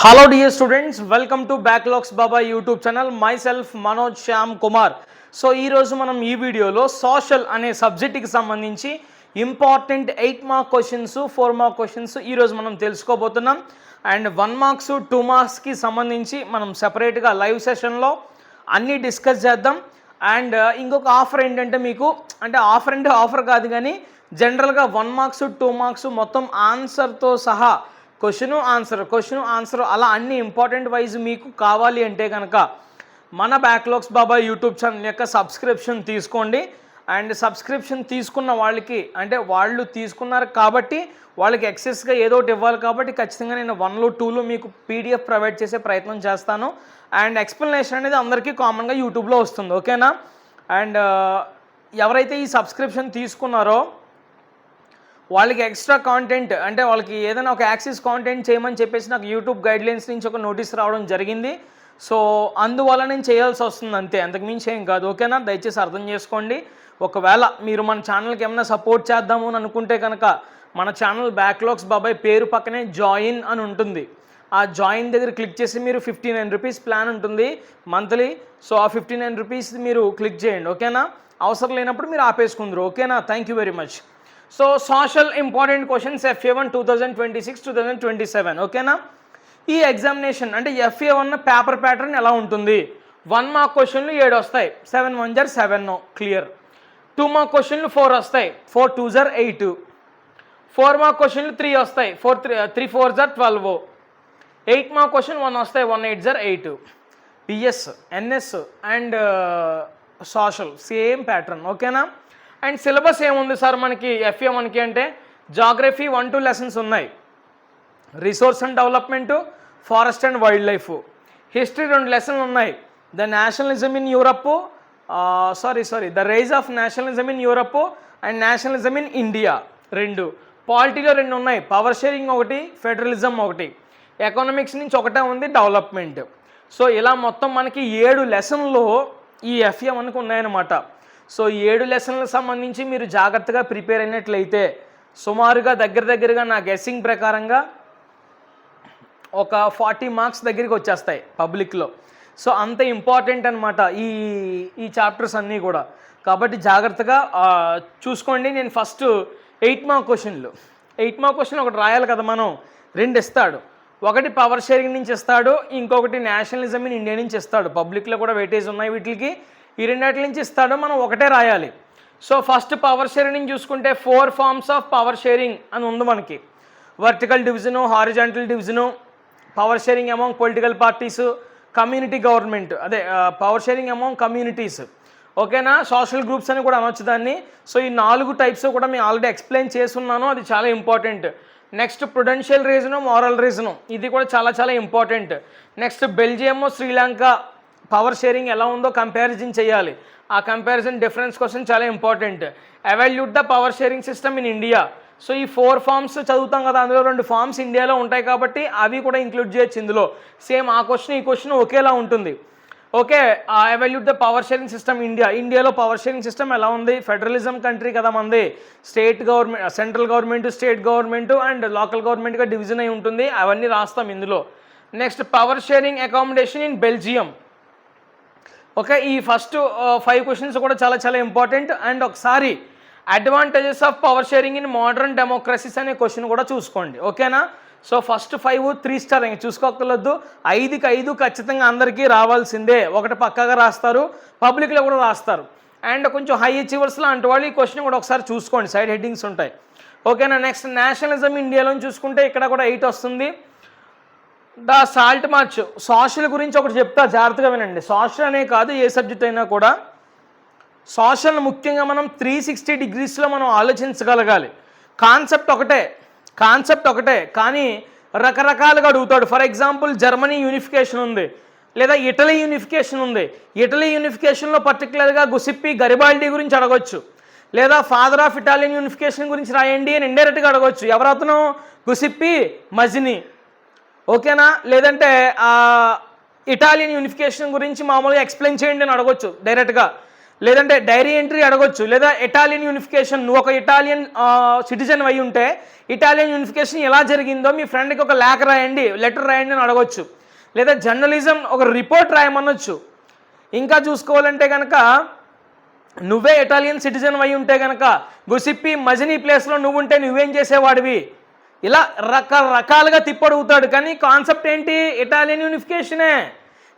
Hello dear students, welcome to Backlogs Baba YouTube channel. Myself Manoj Shyam Kumar. So ఈరోజు మనం ఈ వీడియోలో social అనే సబ్జెక్ట్కి సంబంధించి important 8 mark questions 4 mark questions ఈరోజు మనం తెలుసుకోబోతున్నాం. అండ్ 1 మార్క్స్ 2 మార్క్స్కి సంబంధించి మనం సెపరేట్గా లైవ్ సెషన్లో అన్నీ డిస్కస్ చేద్దాం. అండ్ ఇంకొక ఆఫర్ ఏంటంటే మీకు అంటే ఆఫర్ అంటే ఆఫర్ కాదు కానీ జనరల్గా 1 మార్క్స్ 2 మార్క్స్ మొత్తం ఆన్సర్తో సహా క్వశ్చన్ ఆన్సర్ అలా అన్ని ఇంపార్టెంట్ వైజ్ మీకు కావాలి అంటే కనుక మన బ్యాక్లాగ్స్ బాబా యూట్యూబ్ ఛానల్ యొక్క సబ్స్క్రిప్షన్ తీసుకోండి. అండ్ సబ్స్క్రిప్షన్ తీసుకున్న వాళ్ళకి అంటే వాళ్ళు తీసుకున్నారు కాబట్టి వాళ్ళకి ఎక్సెస్గా ఏదో ఒకటి ఇవ్వాలి కాబట్టి ఖచ్చితంగా నేను 1లో 2లో మీకు పీడిఎఫ్ ప్రొవైడ్ చేసే ప్రయత్నం చేస్తాను. అండ్ ఎక్స్ప్లెనేషన్ అనేది అందరికీ కామన్గా యూట్యూబ్లో వస్తుంది, ఓకేనా. అండ్ ఎవరైతే ఈ సబ్స్క్రిప్షన్ తీసుకున్నారో వాళ్ళకి ఎక్స్ట్రా కాంటెంట్ అంటే వాళ్ళకి ఏదైనా ఒక యాక్సెస్ కాంటెంట్ చేయమని చెప్పేసి నాకు యూట్యూబ్ గైడ్లైన్స్ నుంచి ఒక నోటీస్ రావడం జరిగింది. సో అందువల్ల నేను చేయాల్సి వస్తుంది, అంతే, అంతకుమించి ఏం కాదు, ఓకేనా. దయచేసి అర్థం చేసుకోండి. ఒకవేళ మీరు మన ఛానల్కి ఏమైనా సపోర్ట్ చేద్దాము అని అనుకుంటే కనుక మన ఛానల్ బ్యాక్లాగ్స్ బాబాయ్ పేరు పక్కనే జాయిన్ అని ఉంటుంది. ఆ జాయిన్ దగ్గర క్లిక్ చేసి మీరు 59 రూపీస్ ప్లాన్ ఉంటుంది మంత్లీ. సో ఆ 59 రూపీస్ మీరు క్లిక్ చేయండి, ఓకేనా. అవసరం లేనప్పుడు మీరు ఆపేసుకుందరు, ఓకేనా. Thank you very much. So social important questions FA1 2026-2027, ఓకేనా. ఈ ఎగ్జామినేషన్ అంటే FA1 పేపర్ ప్యాటర్న్ ఎలా ఉంటుంది? 1 మార్క్ క్వశ్చన్లు 7 వస్తాయి, 7 1 జర్ 7 క్లియర్. 2 మార్క్ క్వశ్చన్లు 4 వస్తాయి, 4 2 జర్ 8. 4 మార్క్ క్వశ్చన్లు 3 వస్తాయి, 3 4 జర్ 12. 8 మార్క్ క్వశ్చన్ 1 వస్తాయి, 1 8 జర్ 8. PS NS and social same pattern, ఓకేనా. అండ్ సిలబస్ ఏముంది సార్ మనకి FA1కి అంటే జాగ్రఫీ 1-2 లెసన్స్ ఉన్నాయి, resource and development, forest and wild life. History 2 లెసన్లు ఉన్నాయి, the nationalism in Europe the rise of nationalism in Europe and nationalism in India 2. పాలిటీలో 2 ఉన్నాయి, పవర్ షేరింగ్ 1, ఫెడరలిజం 1. ఎకనామిక్స్ నుంచి 1 ఉంది, డెవలప్మెంట్. సో ఇలా మొత్తం మనకి 7 లెసన్లు ఈ FA1కి ఉన్నాయన్నమాట. సో 7 లెసన్లకు సంబంధించి మీరు జాగ్రత్తగా ప్రిపేర్ అయినట్లయితే సుమారుగా దగ్గరగా నా గెస్సింగ్ ప్రకారంగా ఒక 40 మార్క్స్ దగ్గరికి వచ్చేస్తాయి పబ్లిక్లో. సో అంత ఇంపార్టెంట్ అనమాట ఈ చాప్టర్స్ అన్నీ కూడా. కాబట్టి జాగ్రత్తగా చూసుకోండి. నేను ఫస్ట్ 8 మార్క్ క్వశ్చన్లు ఒకటి రాయాలి కదా మనం, 2 ఇస్తాడు. ఒకటి పవర్ షేరింగ్ నుంచి ఇస్తాడు, ఇంకొకటి నేషనలిజం ఇన్ ఇండియా నుంచి ఇస్తాడు. పబ్లిక్లో కూడా వెయిటేజ్ ఉన్నాయి వీటికి. ఈ 2 నుంచి ఇస్తాడు, మనం ఒకటే రాయాలి. సో ఫస్ట్ పవర్ షేరింగ్ నుంచి చూసుకుంటే 4 ఫార్మ్స్ ఆఫ్ పవర్ షేరింగ్ అని ఉంది మనకి. Vertical division, horizontal division, power sharing among political parties, community government, అదే పవర్ షేరింగ్ అమాంగ్ కమ్యూనిటీస్, ఓకేనా. సోషల్ గ్రూప్స్ అని కూడా అనొచ్చు దాన్ని. సో ఈ 4 టైప్స్ కూడా మేము ఆల్రెడీ ఎక్స్ప్లెయిన్ చేస్తున్నాను, అది చాలా important. Next Prudential reason, moral reason, ఇది కూడా చాలా important. Next Belgium, Sri Lanka power sharing ఎలా ఉందో కంపారిజన్ చేయాలి. ఆ కంపారిజన్ డిఫరెన్స్ కోసం చాలా important. Evaluate the power sharing system in India. So ఈ 4 ఫార్మ్స్ చదువుతాం కదా, అందులో 2 ఫార్మ్స్ ఇండియాలో ఉంటాయి కాబట్టి అవి కూడా ఇంక్లూడ్ చేయొచ్చు ఇందులో. సేమ్ ఆ క్వశ్చన్ ఈ క్వశ్చన్ ఒకేలా ఉంటుంది, okay. Evaluate the power sharing system ఇండియాలో పవర్ షేరింగ్ సిస్టమ్ ఎలా ఉంది? ఫెడరలిజం కంట్రీ కదా మనది, state government, central government, state government and local గవర్నమెంట్గా డివిజన్ అయి ఉంటుంది. అవన్నీ రాస్తాం ఇందులో. Next power sharing accommodation in Belgium, okay. ఈ ఫస్ట్ 5 క్వశ్చన్స్ కూడా చాలా ఇంపార్టెంట్. అండ్ ఒకసారి advantages of power sharing in modern democracies అనే క్వశ్చన్ కూడా చూసుకోండి, ఓకేనా. సో ఫస్ట్ 5 3 స్టార్ ఇంక చూసుకోక్కర్లేదు. 5కి 5 ఖచ్చితంగా అందరికీ రావాల్సిందే. ఒకటి పక్కాగా రాస్తారు, పబ్లిక్లో కూడా రాస్తారు. అండ్ కొంచెం హై అచీవర్స్ లాంటి వాళ్ళు ఈ క్వశ్చన్ కూడా ఒకసారి చూసుకోండి, సైడ్ హెడ్డింగ్స్ ఉంటాయి, ఓకేనా. నెక్స్ట్ నేషనలిజం ఇండియాలో చూసుకుంటే ఇక్కడ కూడా 8 వస్తుంది. ద సాల్ట్ మార్చ్, సోషల్ గురించి ఒకటి చెప్తా, జాగ్రత్తగా వినండి. సోషల్ అనే కాదు, ఏ సబ్జెక్ట్ అయినా కూడా సోషల్ ముఖ్యంగా మనం 360 డిగ్రీస్లో మనం ఆలోచించగలగాలి. కాన్సెప్ట్ ఒకటే కానీ రకరకాలుగా అడుగుతాడు. ఫర్ ఎగ్జాంపుల్ జర్మనీ యూనిఫికేషన్ ఉంది, లేదా ఇటలీ యూనిఫికేషన్ ఉంది. ఇటలీ యూనిఫికేషన్లో పర్టికులర్గా గుసిప్పి గరిబాల్డీ గురించి అడగొచ్చు, లేదా ఫాదర్ ఆఫ్ ఇటాలియన్ యూనిఫికేషన్ గురించి రాయండి అని ఇండైరెక్ట్గా అడగొచ్చు. ఎవరతను? గుసిప్పి మజిని, ఓకేనా. లేదంటే ఇటాలియన్ యూనిఫికేషన్ గురించి మామూలుగా ఎక్స్ప్లెయిన్ చేయండి అని అడగొచ్చు డైరెక్ట్గా. లేదంటే డైరీ ఎంట్రీ అడగొచ్చు, లేదా ఇటాలియన్ యూనిఫికేషన్, నువ్వు ఒక ఇటాలియన్ సిటిజన్ అయి ఉంటే ఇటాలియన్ యూనిఫికేషన్ ఎలా జరిగిందో మీ ఫ్రెండ్కి ఒక లెటర్ రాయండి అని అడగొచ్చు, లేదా జర్నలిజం ఒక రిపోర్ట్ రాయమనొచ్చు. ఇంకా చూసుకోవాలంటే కనుక నువ్వే ఇటాలియన్ సిటిజన్ అయి ఉంటే కనుక గుసిప్పి మజినీ ప్లేస్లో నువ్వు ఉంటే నువ్వేం చేసేవాడివి, ఇలా రకరకాలుగా తిప్పడుగుతాడు. కానీ కాన్సెప్ట్ ఏంటి, ఇటాలియన్ యూనిఫికేషనే.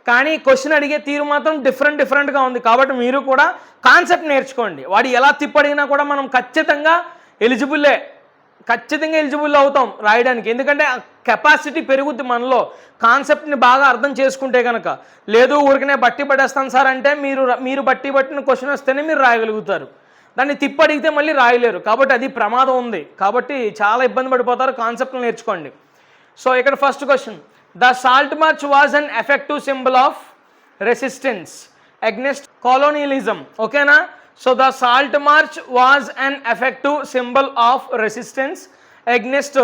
కానీ క్వశ్చన్ అడిగే తీరు మాత్రం డిఫరెంట్గా ఉంది. కాబట్టి మీరు కూడా కాన్సెప్ట్ నేర్చుకోండి. వాడు ఎలా తిప్పడిగినా కూడా మనం ఖచ్చితంగా ఎలిజిబుల్ అవుతాం రాయడానికి. ఎందుకంటే కెపాసిటీ పెరుగుద్ది మనలో, కాన్సెప్ట్ని బాగా అర్థం చేసుకుంటే కనుక. లేదు ఊరికనే బట్టి పడేస్తాను సార్ అంటే మీరు బట్టి పట్టిన క్వశ్చన్ వస్తేనే మీరు రాయగలుగుతారు. దాన్ని తిప్పడిగితే మళ్ళీ రాయలేరు. కాబట్టి అది ప్రమాదం ఉంది. కాబట్టి చాలా ఇబ్బంది పడిపోతారు. కాన్సెప్ట్లు నేర్చుకోండి. సో ఇక్కడ first question, the salt march was an effective symbol of resistance against colonialism. ఓకేనా? So the salt march was an effective symbol of resistance against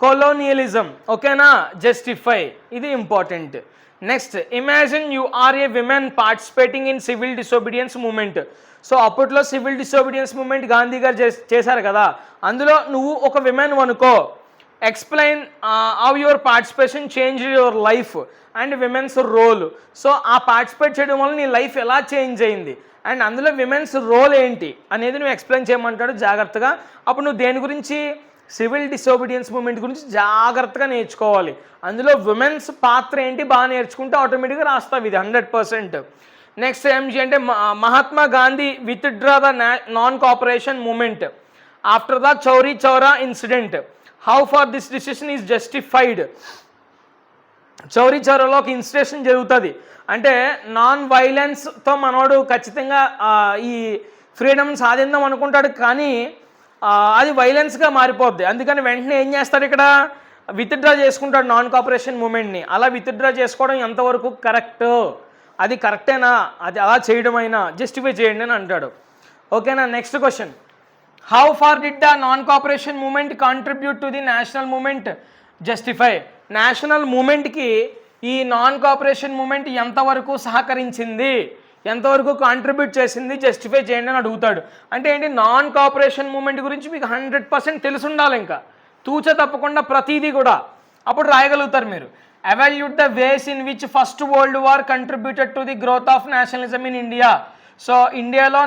colonialism. ఓకేనా? జస్టిఫై, ఇది important. Next, imagine you are a women participating in civil disobedience movement. So అప్పట్లో civil disobedience movement Gandhi గారు చేశారు కదా, అందులో నువ్వు ఒక విమెన్ అనుకో. Explain how your participation change your life and women's role. So ఆ పార్టిసిపేట్ చేయడం వల్ల నీ లైఫ్ ఎలా చేంజ్ అయింది అండ్ అందులో విమెన్స్ రోల్ ఏంటి అనేది నువ్వు ఎక్స్ప్లెయిన్ చేయమంటాడు జాగ్రత్తగా. అప్పుడు నువ్వు దేని గురించి, సివిల్ డిసోబీడియన్స్ మూమెంట్ గురించి జాగ్రత్తగా నేర్చుకోవాలి. అందులో విమెన్స్ పాత్ర ఏంటి బాగా నేర్చుకుంటే ఆటోమేటిక్గా రాస్తావు ఇది 100%. నెక్స్ట్ ఎంజీ అంటే Mahatma Gandhi withdraw the non cooperation movement after the Chauri Chaura incident. How far this decision is justified. Chauri చౌరాలో ఒక ఇన్సిడెంట్ జరుగుతుంది. అంటే నాన్ వైలెన్స్తో మనోడు ఖచ్చితంగా ఈ ఫ్రీడమ్ సాధిద్దాం అనుకుంటాడు, కానీ అది వైలెన్స్గా మారిపోద్ది. అందుకని వెంటనే ఏం చేస్తాడు, ఇక్కడ విత్డ్రా చేసుకుంటాడు నాన్ కోఆపరేషన్ మూమెంట్ని. అలా విత్డ్రా చేసుకోవడం ఎంతవరకు కరెక్ట్, అది కరెక్టేనా, అది అలా చేయడమైనా జస్టిఫై చేయండి అని అంటాడు. ఓకేనా? Next question, how far did the non cooperation movement contribute to the national movement justify. National మూమెంట్కి ఈ నాన్ కోఆపరేషన్ మూమెంట్ ఎంతవరకు సహకరించింది, ఎంతవరకు కాంట్రిబ్యూట్ చేసింది జస్టిఫై చేయండి అని అడుగుతాడు. అంటే ఏంటి, నాన్ కోఆపరేషన్ మూమెంట్ గురించి మీకు 100% తెలిసి ఉండాలి. ఇంకా తూచ తప్పకుండా ప్రతిదీ కూడా అప్పుడు రాయగలుగుతారు మీరు. Evaluate the ways in which first world war contributed to the growth of nationalism in India. So ఇండియాలో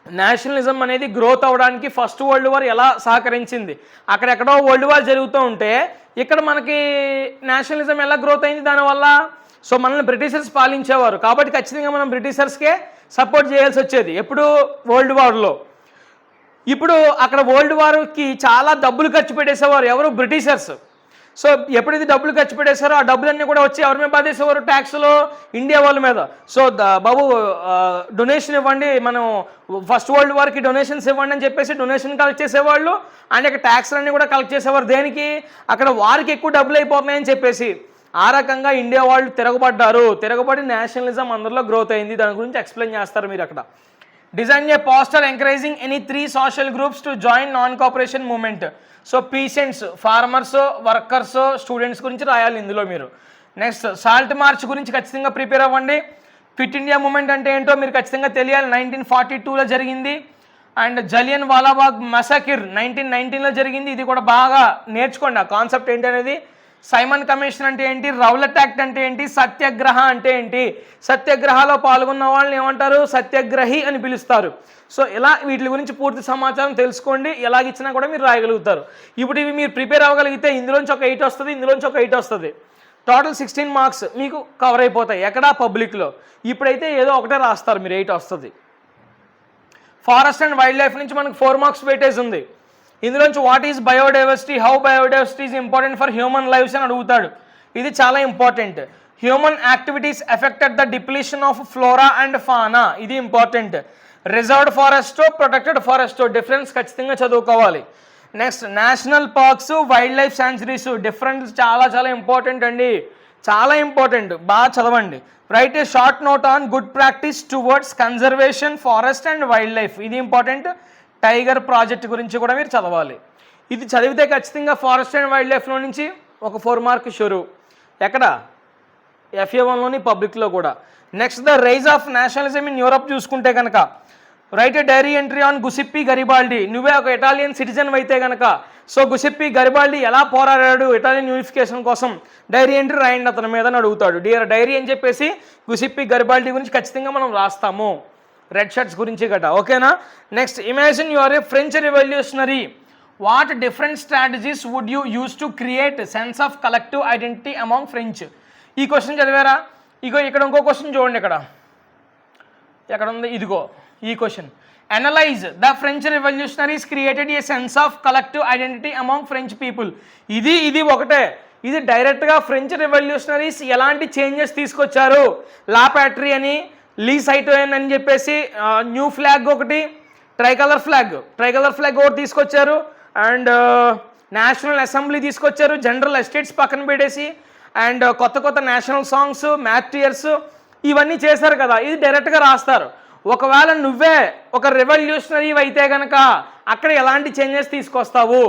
నేషనలిజం అనేది గ్రోత్ అవ్వడానికి ఫస్ట్ వరల్డ్ వార్ ఎలా సహకరించింది. అక్కడెక్కడో వరల్డ్ వార్ జరుగుతూ ఉంటే ఇక్కడ మనకి నేషనలిజం ఎలా గ్రోత్ అయింది దానివల్ల. సో మనల్ని బ్రిటిషర్స్ పాలించేవారు కాబట్టి ఖచ్చితంగా మనం బ్రిటిషర్స్కే సపోర్ట్ చేయాల్సి వచ్చేది ఎప్పుడు, వరల్డ్ వార్లో. ఇప్పుడు అక్కడ వరల్డ్ వార్కి చాలా డబ్బులు ఖర్చు పెట్టేసేవారు ఎవరు, బ్రిటిషర్స్. సో ఎప్పుడైతే డబ్బులు ఖర్చు పెట్టేశారో ఆ డబ్బులన్నీ కూడా వచ్చి ఎవరి మీద బాధేసేవారు, ట్యాక్స్లో ఇండియా వాళ్ళ మీద. సో బాబు డొనేషన్ ఇవ్వండి, మనం ఫస్ట్ వరల్డ్ వార్కి డొనేషన్స్ ఇవ్వండి అని చెప్పేసి డొనేషన్ కలెక్ట్ చేసేవాళ్ళు. అండ్ ఇక్కడ ట్యాక్స్లన్నీ కూడా కలెక్ట్ చేసేవారు. దేనికి, అక్కడ వారికి ఎక్కువ డబ్బులు అయిపోతున్నాయని చెప్పేసి. ఆ రకంగా ఇండియా వాళ్ళు తిరగబడి నేషనలిజం అందరిలో గ్రోత్ అయింది. దాని గురించి ఎక్స్ప్లెయిన్ చేస్తారు మీరు అక్కడ. Design A poster encouraging any 3 social groups to join non cooperation moment. So peasants, farmers, workers, students గురించి రాయాలి ఇందులో మీరు. నెక్స్ట్, సాల్ట్ మార్చ్ గురించి ఖచ్చితంగా ప్రిపేర్ అవ్వండి. క్విట్ ఇండియా మూమెంట్ అంటే ఏంటో మీరు ఖచ్చితంగా తెలియాలి. 1942లో జరిగింది. అండ్ జలియన్ వాలాబాగ్ మసాకిర్ 1919లో జరిగింది. ఇది కూడా బాగా నేర్చుకోండి ఆ కాన్సెప్ట్ ఏంటి అనేది. సైమన్ కమిషన్ అంటే ఏంటి, రౌలట్ యాక్ట్ అంటే ఏంటి, సత్యాగ్రహ అంటే ఏంటి, సత్యాగ్రహాలో పాల్గొన్న వాళ్ళని ఏమంటారు, సత్యాగ్రహి అని పిలుస్తారు. సో ఇలా వీటి గురించి పూర్తి సమాచారం తెలుసుకోండి. ఎలాగిచ్చినా కూడా మీరు రాయగలుగుతారు. ఇప్పుడు ఇవి మీరు ప్రిపేర్ అవ్వగలిగితే ఇందులోంచి ఒక 8 వస్తుంది, ఇందులోంచి ఒక 8 వస్తుంది. టోటల్ 16 మార్క్స్ మీకు కవర్ అయిపోతాయి ఎక్కడా, పబ్లిక్లో. ఇప్పుడైతే ఏదో ఒకటే రాస్తారు మీరు, 8 వస్తుంది. ఫారెస్ట్ అండ్ వైల్డ్ లైఫ్ నుంచి మనకు 4 మార్క్స్ వెయిటేజ్ ఉంది. ఇందులోంచి what is biodiversity, how biodiversity is important for human lives అని అడుగుతాడు. ఇది చాలా important. Human activities affected the depletion of flora and fauna, ఇది important. Reserved forest, protected forest difference ఖచ్చితంగా చదువుకోవాలి. Next, national parks, wild life sanctuaries difference చాలా important అండి, చాలా ఇంపార్టెంట్, బాగా చదవండి. Write a short note on good practice towards conservation forest and wild life, ఇది important. Tiger project గురించి కూడా మీరు చదవాలి. ఇది చదివితే ఖచ్చితంగా ఫారెస్ట్ అండ్ వైల్డ్ లైఫ్లో నుంచి ఒక 4 మార్క్ షురు. ఎక్కడ, FA1లోని పబ్లిక్లో కూడా. Next the rise of nationalism in Europe చూసుకుంటే కనుక write a diary entry on Giuseppe Garibaldi. నువ్వే ఒక ఇటాలియన్ సిటిజన్ అయితే కనుక సో గుసిప్పి గరిబాల్డి ఎలా పోరాడాడు ఇటాలియన్ యూనిఫికేషన్ కోసం, డైరీ ఎంట్రీ రాయండి అతని మీద అని అడుగుతాడు. డైరీ అని చెప్పేసి గుసిప్పి గరిబాల్డి గురించి ఖచ్చితంగా మనం రాస్తాము, రెడ్ షర్ట్స్ గురించి గట. ఓకేనా. Next imagine you are a French revolutionary, what different strategies would you use to create sense of collective identity among French. ఈ క్వశ్చన్ చదివారా? ఇక్కడ ఇంకో క్వశ్చన్ చూడండి, ఎక్కడ ఉంది, ఇదిగో ఈ question. Analyse the French revolutionaries created a sense of collective identity among French people. ఇది ఒకటే, ఇది డైరెక్ట్గా ఫ్రెంచ్ రెవల్యూషనరీస్ ఎలాంటి చేంజెస్ తీసుకొచ్చారు. లా ప్యాట్రీ అని, లీ సైటోయన్ అని చెప్పేసి న్యూ ఫ్లాగ్ ఒకటి, ట్రైకలర్ ఫ్లాగ్ ఒకటి తీసుకొచ్చారు, అండ్ నేషనల్ అసెంబ్లీ తీసుకొచ్చారు, జనరల్ ఎస్టేట్స్ పక్కన పెట్టేసి, అండ్ కొత్త నేషనల్ సాంగ్స్, మ్యాట్రియర్స్ ఇవన్నీ చేశారు కదా. ఇది డైరెక్ట్గా రాస్తారు. ఒకవేళ నువ్వే ఒక రెవల్యూషనరీ అయితే కనుక అక్కడ ఎలాంటి చేంజెస్ తీసుకొస్తావు,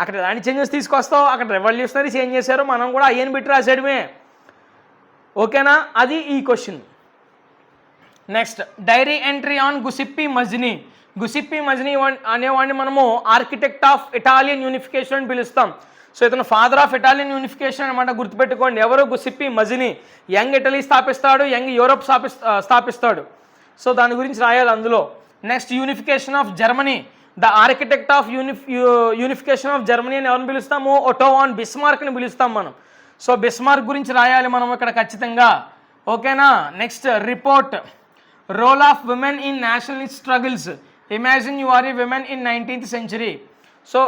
అక్కడ రెవల్యూషనరీస్ ఏం చేశారో మనం కూడా అయ్యని బిట్టి రాసేయడమే. ఓకేనా, అది ఈ క్వశ్చన్. Next diary entry on Giuseppe Mazzini అనేవాడిని మనము ఆర్కిటెక్ట్ ఆఫ్ ఇటాలియన్ యూనిఫికేషన్ అని పిలుస్తాం. సో ఇతను ఫాదర్ ఆఫ్ ఇటాలియన్ యూనిఫికేషన్ అనమాట, గుర్తుపెట్టుకోండి. ఎవరు? Giuseppe Mazzini. యంగ్ ఇటలీ స్థాపిస్తాడు, యంగ్ యూరోప్ స్థాపిస్తాడు. సో దాని గురించి రాయాలి అందులో. Next unification of Germany, the architect of unification of Germany అని ఎవరిని పిలుస్తాము? ఒటో వాన్ బిస్మార్క్ని పిలుస్తాం మనం. సో బిస్మార్క్ గురించి రాయాలి మనం ఇక్కడ ఖచ్చితంగా. ఓకేనా. Next report role of women in nationalist struggles. Imagine you are a women in 19th century. So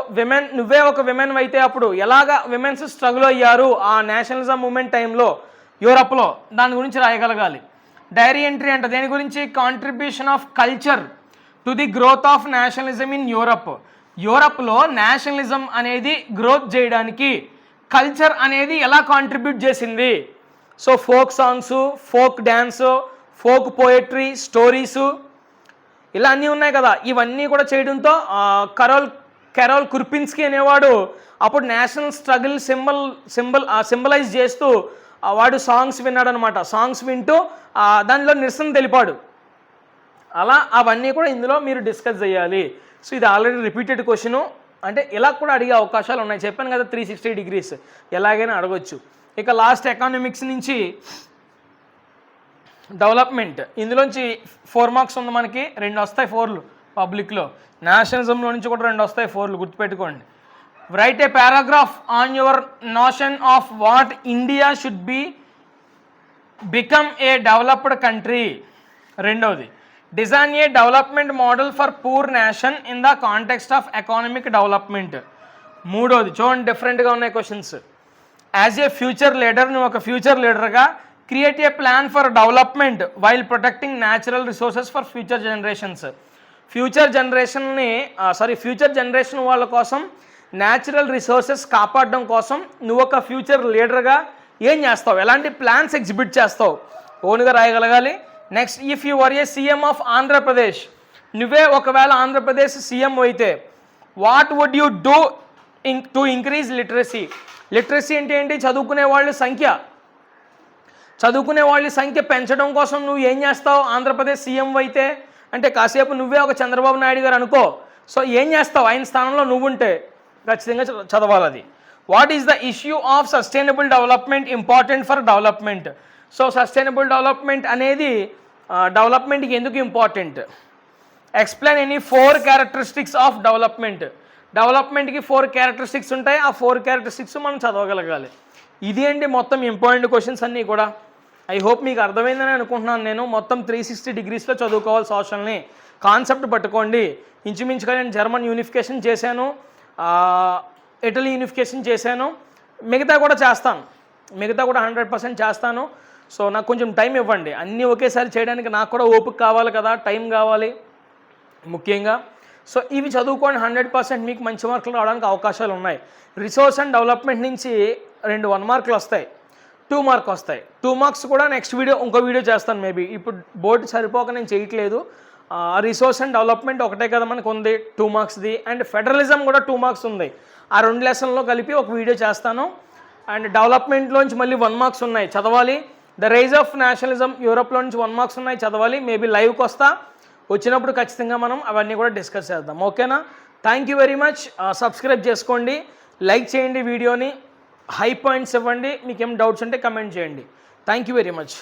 నువ్వే ఒక విమెన్ అయితే అప్పుడు ఎలాగా విమెన్స్ స్ట్రగుల్ అయ్యారు ఆ నేషనలిజం మూమెంట్ టైంలో యూరప్లో, దాని గురించి రాయగలగాలి. డైరీ ఎంట్రీ అంటే దేని గురించి? Contribution of culture to the growth of nationalism in యూరప్లో నేషనలిజం అనేది గ్రోత్ చేయడానికి కల్చర్ అనేది ఎలా కాంట్రిబ్యూట్ చేసింది. So folk songs, folk dance, folk poetry, stories ఇలా అన్నీ ఉన్నాయి కదా. ఇవన్నీ కూడా చేయడంతో కెరోల్ కుర్పిన్స్కీ అనేవాడు అప్పుడు నేషనల్ స్ట్రగుల్ సింబలైజ్ చేస్తూ వాడు సాంగ్స్ విన్నాడనమాట. సాంగ్స్ వింటూ దానిలో నిరసన తెలిపాడు. అలా అవన్నీ కూడా ఇందులో మీరు డిస్కస్ చేయాలి. సో ఇది ఆల్రెడీ రిపీటెడ్ క్వశ్చను, అంటే ఇలా కూడా అడిగే అవకాశాలు ఉన్నాయి. చెప్పాను కదా 360 degrees ఎలాగైనా అడగొచ్చు. ఇక లాస్ట్ ఎకానమిక్స్ నుంచి డెవలప్మెంట్, ఇందులోంచి 4 మార్క్స్ ఉంది మనకి, 2 వస్తాయి 4లు పబ్లిక్లో. నేషనలిజంలో నుంచి కూడా 2 వస్తాయి 4లు, గుర్తుపెట్టుకోండి. Write a paragraph on your notion of what India should become a developed country. రెండవది design a development model for poor nation in the context of economic development. మూడోది చూడండి, డిఫరెంట్గా ఉన్నాయి questions. As a future leader, నువ్వు ఒక future లీడర్గా create a plan for development while protecting natural resources for future generations. Future generation వాళ్ళ కోసం natural resources కాపాడడం కోసం నువ్వు ఒక ఫ్యూచర్ లీడర్గా ఏం చేస్తావు, ఎలాంటి ప్లాన్స్ ఎగ్జిబిట్ చేస్తావు, ఓన్గా రాయగలగాలి. Next if you are a CM of Andhra Pradesh, నువ్వే ఒకవేళ ఆంధ్రప్రదేశ్ సీఎం అయితే what would you do to increase literacy. Literacy అంటే ఏంటి? చదువుకునే వాళ్ళ సంఖ్య పెంచడం కోసం నువ్వు ఏం చేస్తావు ఆంధ్రప్రదేశ్ సీఎం అయితే అంటే కాసేపు నువ్వే ఒక చంద్రబాబు నాయుడు గారు అనుకో. సో ఏం చేస్తావు ఆయన స్థానంలో నువ్వుంటే ఖచ్చితంగా చదవాలి అది. What is the issue of sustainable development important for development. So sustainable development అనేది డెవలప్మెంట్కి ఎందుకు important. Explain any 4 characteristics of development. డెవలప్మెంట్కి 4 క్యారెక్టరిస్టిక్స్ ఉంటాయి, ఆ 4 క్యారెక్టరిస్టిక్స్ మనం చదవగలగాలి. ఇది అండి మొత్తం ఇంపార్టెంట్ క్వశ్చన్స్ అన్నీ కూడా. ఐ హోప్ మీకు అర్థమైందని అనుకుంటున్నాను. నేను మొత్తం 360 degreesలో చదువుకోవాలి సోషల్ని. కాన్సెప్ట్ పట్టుకోండి. ఇంచుమించుగా నేను జర్మన్ యూనిఫికేషన్ చేశాను, ఇటలీ యూనిఫికేషన్ చేశాను, మిగతా కూడా చేస్తాను, మిగతా కూడా 100% చేస్తాను. సో నాకు కొంచెం టైం ఇవ్వండి. అన్నీ ఒకేసారి చేయడానికి నాకు కూడా ఓపిక కావాలి కదా, టైం కావాలి ముఖ్యంగా. సో ఇవి చదువుకోండి, 100% మీకు మంచి మార్కులు రావడానికి అవకాశాలు ఉన్నాయి. రిసోర్స్ అండ్ డెవలప్మెంట్ నుంచి 2 1 మార్కులు వస్తాయి, 2 మార్క్ వస్తాయి. 2 మార్క్స్ కూడా నెక్స్ట్ ఇంకో వీడియో చేస్తాను మేబీ. ఇప్పుడు బోర్డు సరిపోక నేను చేయట్లేదు. రిసోర్స్ అండ్ డెవలప్మెంట్ ఒకటే కదా మనకు ఉంది 2 మార్క్స్ది, అండ్ ఫెడరలిజం కూడా 2 మార్క్స్ ఉంది. ఆ 2 లెసన్లో కలిపి ఒక వీడియో చేస్తాను. అండ్ డెవలప్మెంట్లోంచి మళ్ళీ 1 మార్క్స్ ఉన్నాయి, చదవాలి. ద రైజ్ ఆఫ్ నేషనలిజం యూరోప్లో నుంచి 1 మార్క్స్ ఉన్నాయి, చదవాలి. మేబీ లైవ్కి వస్తా, వచ్చినప్పుడు ఖచ్చితంగా మనం అవన్నీ కూడా డిస్కస్ చేద్దాం. ఓకేనా? Thank you very much. Subscribe చేసుకోండి, లైక్ చేయండి వీడియోని, హై పాయింట్స్ ఇవ్వండి, మీకేం డౌట్స్ ఉంటే కమెంట్ చేయండి. Thank you very much.